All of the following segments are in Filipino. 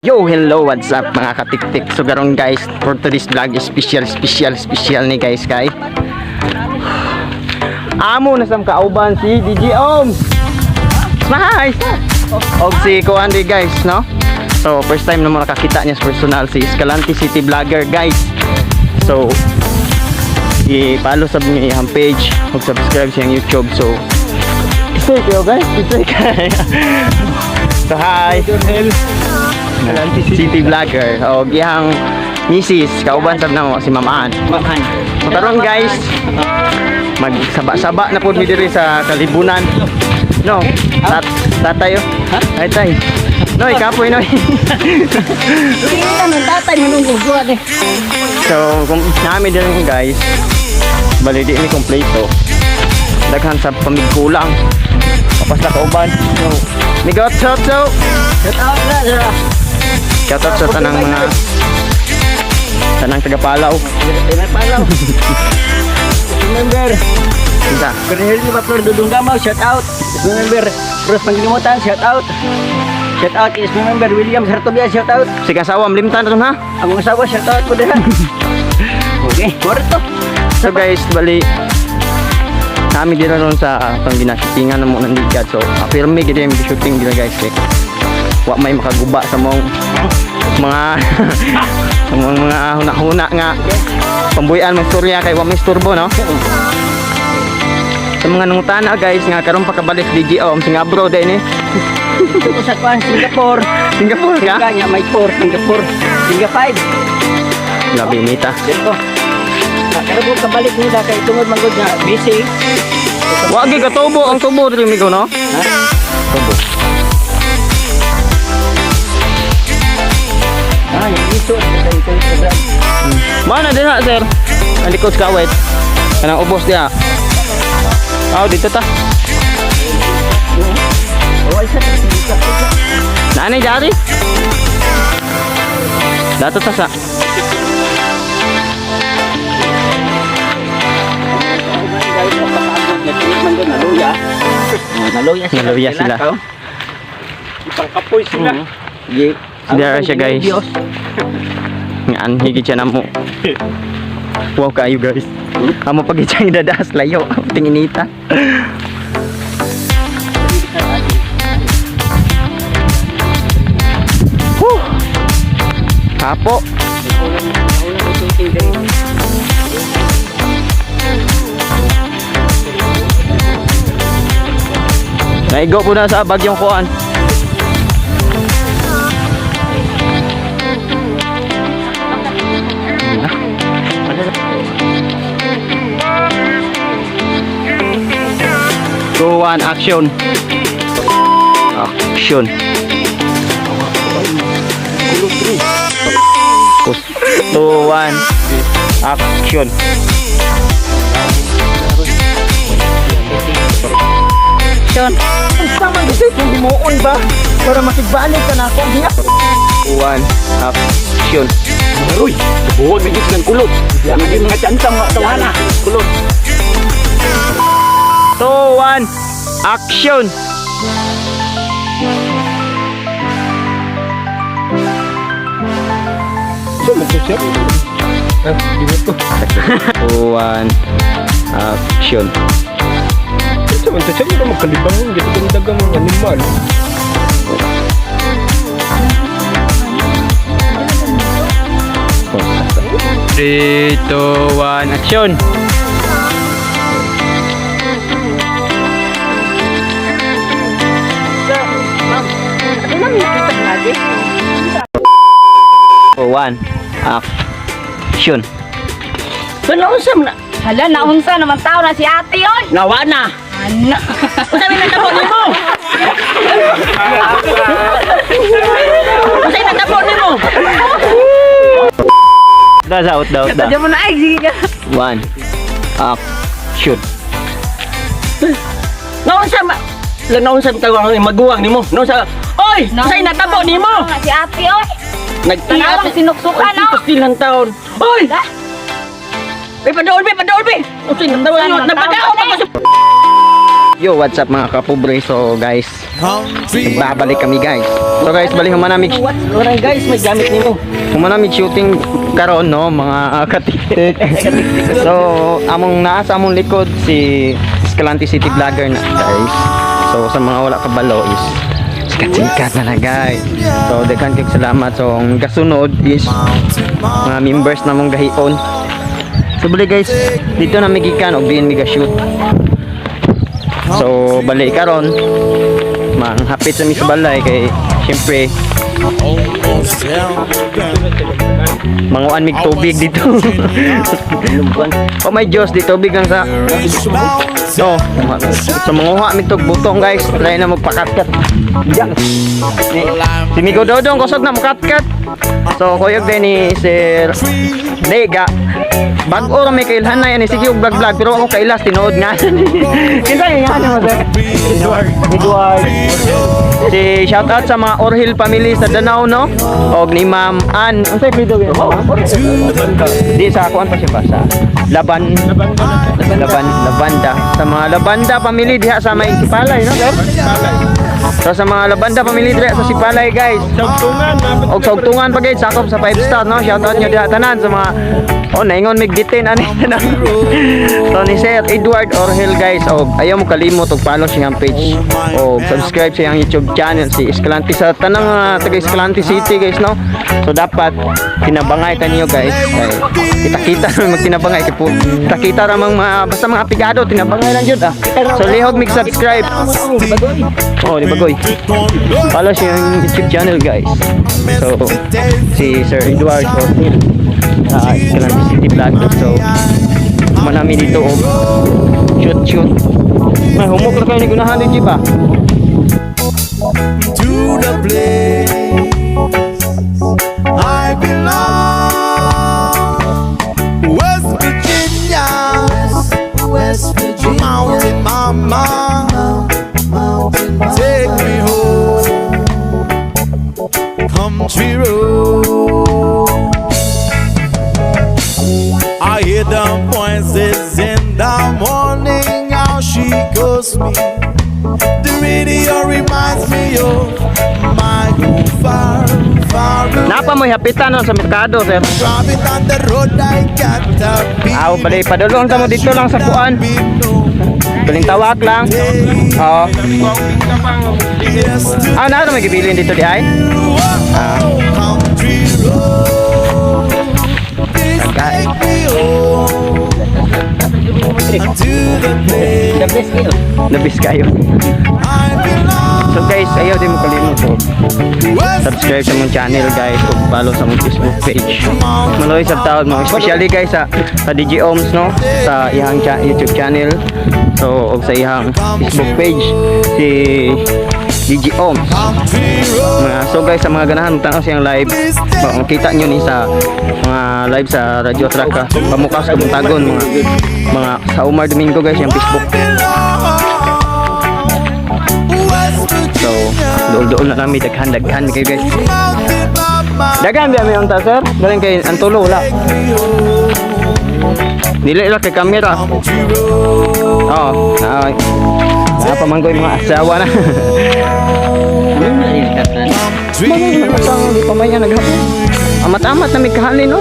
Yo, hello, what's up mga katiktik. So garong guys, for today's vlog is special ni guys kay amo na sam kauban si DJ Oms. Hi. Og si Kuandi guys, no? So first time na mo nakakita niya sa personal si Escalante City Vlogger guys. So i-follow sa niyang page ug subscribe sa YouTube. So stay kayo guys, stay kayo. So hi. City Vlogger o gihang misis kauban sab na mo si Mamaan. So karon guys, magsaba-saba na pud mi diri sa Kalibunan. No, tatay oh. Ay tay. Noy kapoy noy. So kung nami diri guys, bali di mi kompleto. Daghan sa pamigkulang. Papas na kauban. So, migot so. Shoutout sa tanang mga taga-Palaw. Member Isa. Kernel ni Baplor Dudung Gamaw, shoutout. Member Cruz Panglimutan, shoutout. Shoutout is member William Sartobia, shoutout. Si kasawam limtan ron ha. Ang asawa, shoutout po din. Okay, korto. So guys, bali kami dira ron sa pang ginashootingan na mo nandigat. So afirme gid yung shooting dira guys. Wa may makaguba sa mong mga mga huna-huna nga pambuyan mo istorya kay wa may istorbo no. Sa mga nungtana guys nga karon pa kabalik DJ Om sing abroad din eh. Ito sa kwan Singapore Nga? kanya may 4 Singapore Singa 5. Labi nita. Dito. Pero kung kabalik nila kay tungod manggod nga busy. Wa gi katubo ang tubo diri mi ko no. Ha? Tubo. Yung iso ito program. Mana din na sir? Ang likod sa kawit. Kanang ubos dia. Oh, dito ta. Oh, isa ta. Nanay jari. Dato ta sa. Naluya sila. Ipangkapoy sila. There siya guys. Ngan higit siya namo. Wow kayo guys. Amo pag itang idadaas layo. Tingin inita. Hapo. Naigo po na sa bagyong kuan. Go one action. Action. Two one action. Action. Sama dito kung dimuon ba para makigbalik ka na ako diya. One action. Uy, buwag na ng kulot. Yan ang mga tiyantang mga tawana. Kulot. Two one action. Two one action. Saman sa siya magkalibangon dito kung dagang mga animal. Three, two, one, action. One action. Panausam na. Hala, naunsa naman tao na si ate oy. Nawa na. Ano? Usabi na tapon mo. Usabi na tapon mo. Daw. Diyan mo na ay, sige ka. One action. Nausam. Lang nausam tawag maguwang nimo. Nausam. Oy, usabi na tapon mo. Si ate oy. Nagtiyat sinuksukan no. Pastilan taon. Oy. Padaol be. Usabi na tawag. Napadaol pa ko. Yo, what's up mga kapobre? So guys, nagbabalik kami guys. So guys, bali humanamig Orang guys, may gamit nimo. humanamig shooting karon no mga katitik. So among naa sa among likod si Escalante City Vlogger na guys. So sa mga wala kabalo is sikat na guys. So daghan kay salamat. So ang kasunod is mga members na mong gahion. So bali guys, dito na migikan og diin miga shoot. So balik karon manghapit sa misbalay kay syempre manguan mig tubig dito. Oh my Diyos, di tubig lang sa no, so manguha mig tog butong guys, try na magpakatkat. Diyan. Si Migo Dodong kusog na makatkat. So kuyog din ni Sir Dega. Bago ra may kailhan na yan, sige og vlog pero ako kailas tinuod nga. Kinsa nga ano mo sir? Edward. Si shout out sa mga Orhil family sa Danau no. Og ni Ma'am Ann. Ang say video yan. Di sa kuan pa siya ba sa Labanda. Sa mga Labanda family diha sa may Sipalay no sir? So sa mga Labanda family diha sa Sipalay guys. Og saugtungan pa guys sakop sa 5 star no. Shout out nyo diha tanan sa mga naingon mig bitin ani na. So ni Sir Edward Orhel guys, ayaw mo kalimot og follow siyang page o subscribe sa iyang YouTube channel si Escalante sa tanang taga Escalante City guys no. So dapat tinabangay ta niyo guys. Kita-kita na magtinabangay kay po. Kita ra mang basta mga apigado tinabangay lang jud So lihog mig subscribe. Di bagoy. Follow siyang YouTube channel guys. So si Sir Edward Orhel Escalante City Vlogger. So manami dito shoot may humok na kayo ni gunahan ni Jeep to the place I belong, West Virginia, Mountain Mama, take me home, country road. I hear the voices in the morning, how she calls me. The radio reminds me of my home far away. Napa mo hapitan no sa merkado sir. Driving on the road, I got to be. Bali padulong ta mo dito lang sa kuan. Galing tawak lang. Na may gibilin dito di ay. Country road, please take me home to the place Nabis kayo. I belong. So guys, ayaw din mo kalimot subscribe sa mong channel guys ug follow sa mong Facebook page. Maloy sa taon mo, especially guys sa DJ Ohms no, sa iyang YouTube channel. So og sa iyang Facebook page si DJ Ohms. So guys, sa mga ganahan tanaw siyang live, makita nyo ni sa mga live sa Radio Traka, pamukas Kabuntagon, mga sa Umar Domingo guys yung Facebook. So dool na kami daghan kayo guys. Daghan biya may unta sir, galing kay Antulo wala. Dili lang kay kamera. Pamanggoy mga asawa na. Di pa may naghapon. Amat-amat na may kahalin no.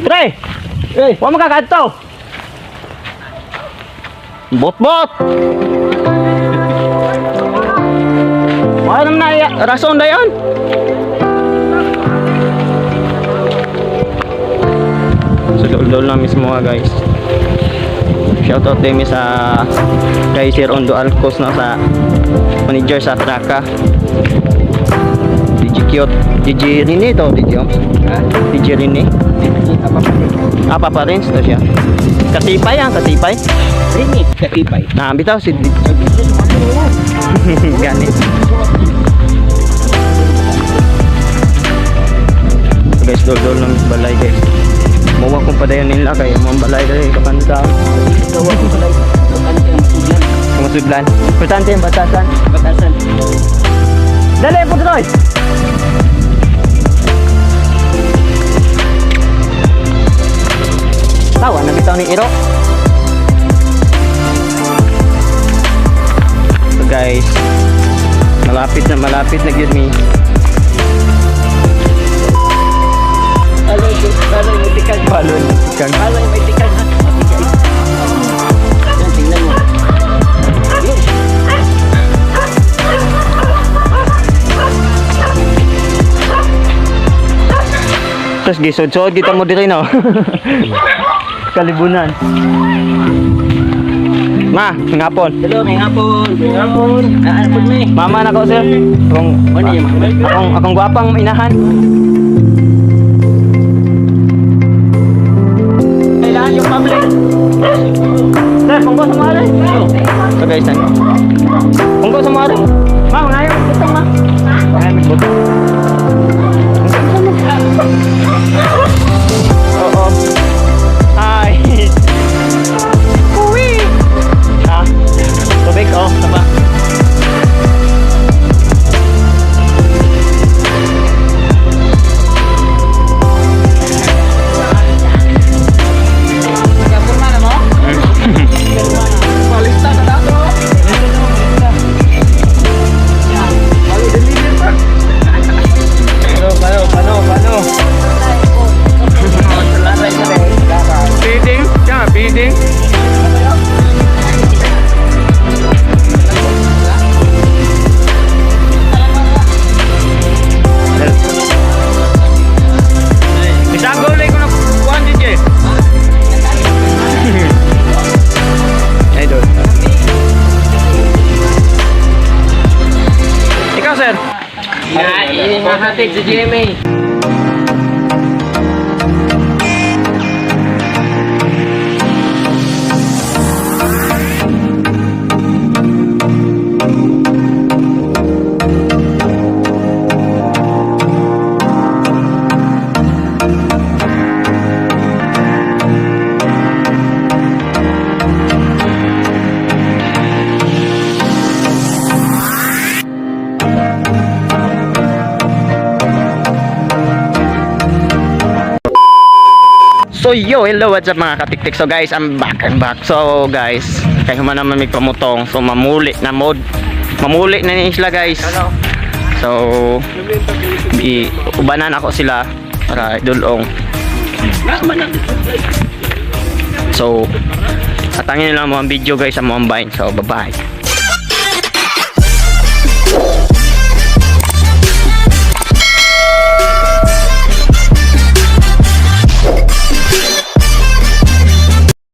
Tre! Huwag makakadto! Bot-bot! Wala naman na rason na yun! So dol na mismo guys. Shoutout din sa kay Sir Ondo Alcos na sa manager sa Traka. DJ Cute, DJ Rene to, DJ Rene. Apa pa rin ito siya. Katipay katipay. Rini, katipay. Bitaw si Ganit. guys, dol ng balay guys. Mawa kong padayon nila kay mga balay dali kapanta. Gawa ko pala. Ano yung masuglan? Masudlan. Importante yung batasan. Batasan. Dali po Troy. Tawa na bitaw ni Iro. So guys, malapit na gyud mi. Aloy may tikag. Balon kang Aloy may tikag. Yan, tingnan mo. Yun. Tapos gisod-sod kita mo diri no. Kalibunan. Ma, ngapon. Hello, may hapon. May hapon. Ano po may? Mama na ko sir. Ano yung mama? Akong gwapang inahan. Kailangan yung public. Sir, pungko sa mare. So guys, pungko sa mare. Ma, ngayon, itong ma. Ngayon, magbuto. Oo. Hi. Uwi. Ha? Tubig, oh, taba. Paano? Feeding? Yeah, feeding. Isago ulit ko na kuhan din eh. Idol. Ikaw sir? Ini mahatik si Jimmy. So yo, hello, what's up mga katiktik. So guys, I'm back. So guys, kaya man naman may pamutong. So mamuli na ni sila guys. So ubanan ako sila para idulong. So atangin nila mo ang video guys sa Mumbai. So bye bye.